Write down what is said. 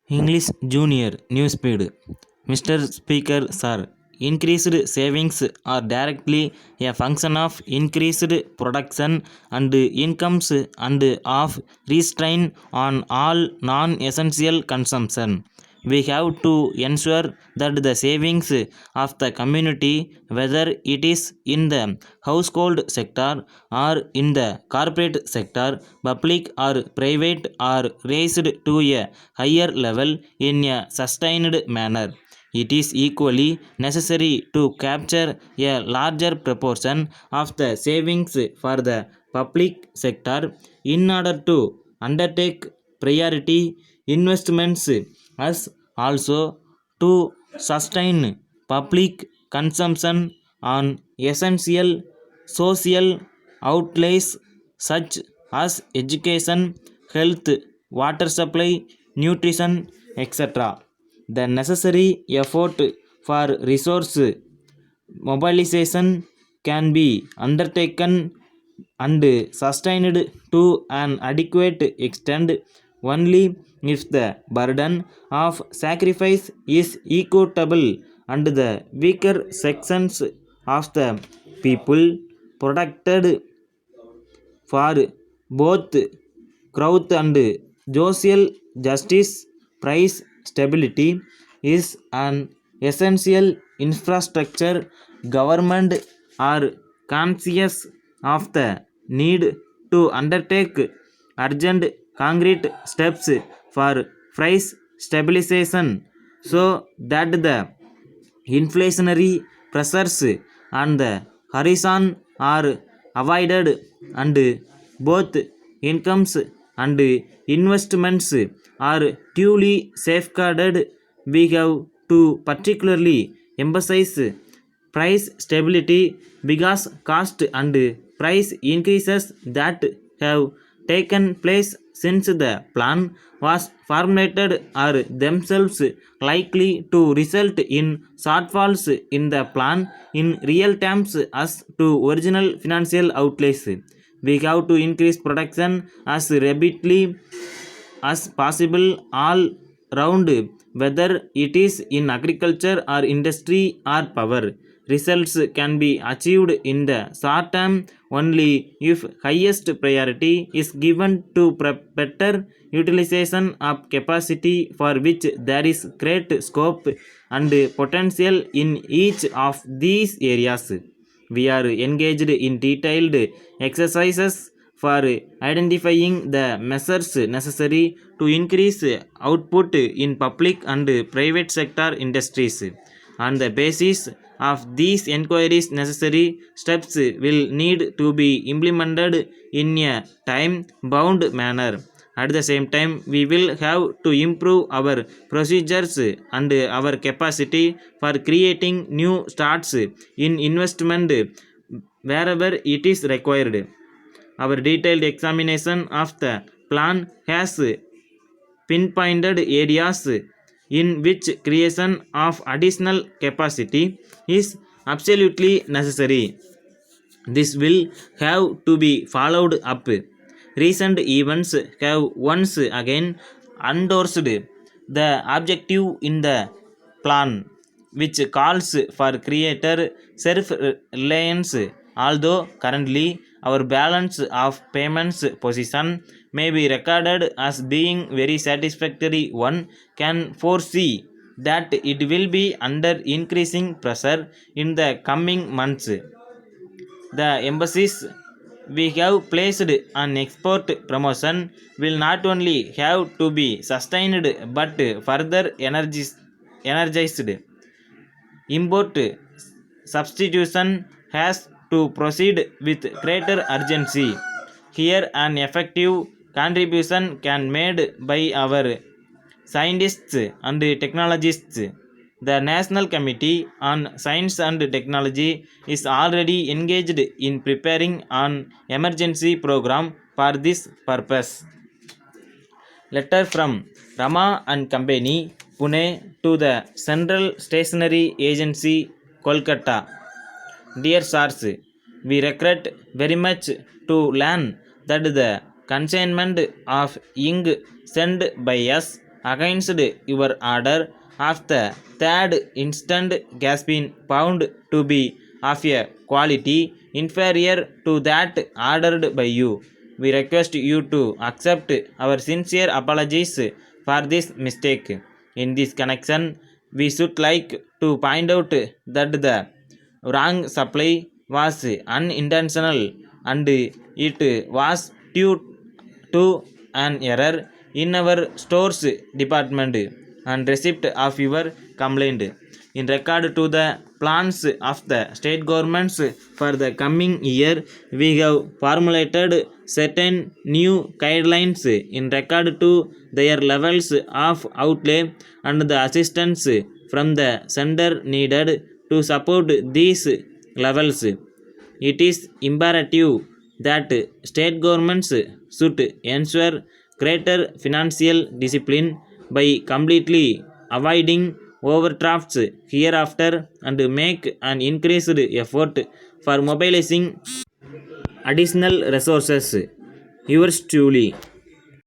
English Junior New Speed. Mr. Speaker, sir, increased savings are directly a function of increased production and incomes and of restraint on all non-essential consumption. We have to ensure that the savings of the community, whether it is in the household sector or in the corporate sector, public or private, are raised to a higher level in a sustained manner. It is equally necessary to capture a larger proportion of the savings for the public sector in order to undertake priority investments as also to sustain public consumption on essential social outlays such as education, health, water supply, nutrition, etc. The necessary effort for resource mobilization can be undertaken and sustained to an adequate extent only if the burden of sacrifice is equitable and the weaker sections of the people protected for both growth and social justice. Price stability is an essential infrastructure. Government are conscious of the need to undertake urgent concrete steps for price stabilization so that the inflationary pressures on the horizon are avoided and both incomes and investments are duly safeguarded. We have to particularly emphasize price stability because cost and price increases that have taken place since the plan was formulated are themselves likely to result in shortfalls in the plan in real terms as to original financial outlays. We have to increase production as rapidly as possible all round, whether it is in agriculture or industry or power. Results can be achieved in the short term only if highest priority is given to better utilization of capacity for which there is great scope and potential in each of these areas. We are engaged in detailed exercises for identifying the measures necessary to increase output in public and private sector industries. On the basis of these inquiries, necessary steps will need to be implemented in a time bound manner. At the same time, we will have to improve our procedures and our capacity for creating new starts in investment wherever it is required. Our detailed examination of the plan has pinpointed areas in which creation of additional capacity is absolutely necessary. This will have to be followed up. Recent events have once again endorsed the objective in the plan, which calls for greater self reliance. Although currently our balance of payments position may be recorded as being very satisfactory, one can foresee that it will be under increasing pressure in the coming months. The emphasis we have placed on export promotion will not only have to be sustained but further energized. Import substitution has to proceed with greater urgency. Here an effective contribution can made by our scientists and technologists. The National Committee on Science and Technology is already engaged in preparing an emergency program for this purpose. Letter from Rama and Company, Pune, to the Central Stationery Agency, Kolkata. Dear Sirs, we regret very much to learn that the consignment of ink sent by us against your order of the third instant has been found to be of a quality inferior to that ordered by you. We request you to accept our sincere apologies for this mistake. In this connection, we should like to point out that the wrong supply was unintentional and it was due to an error in our stores department and receipt of your complaint. In regard to the plans of the state governments for the coming year, we have formulated certain new guidelines in regard to their levels of outlay and the assistance from the sender needed to support these levels. It is imperative that state governments should ensure greater financial discipline by completely avoiding overdrafts hereafter and make an increased effort for mobilizing additional resources. Yours truly.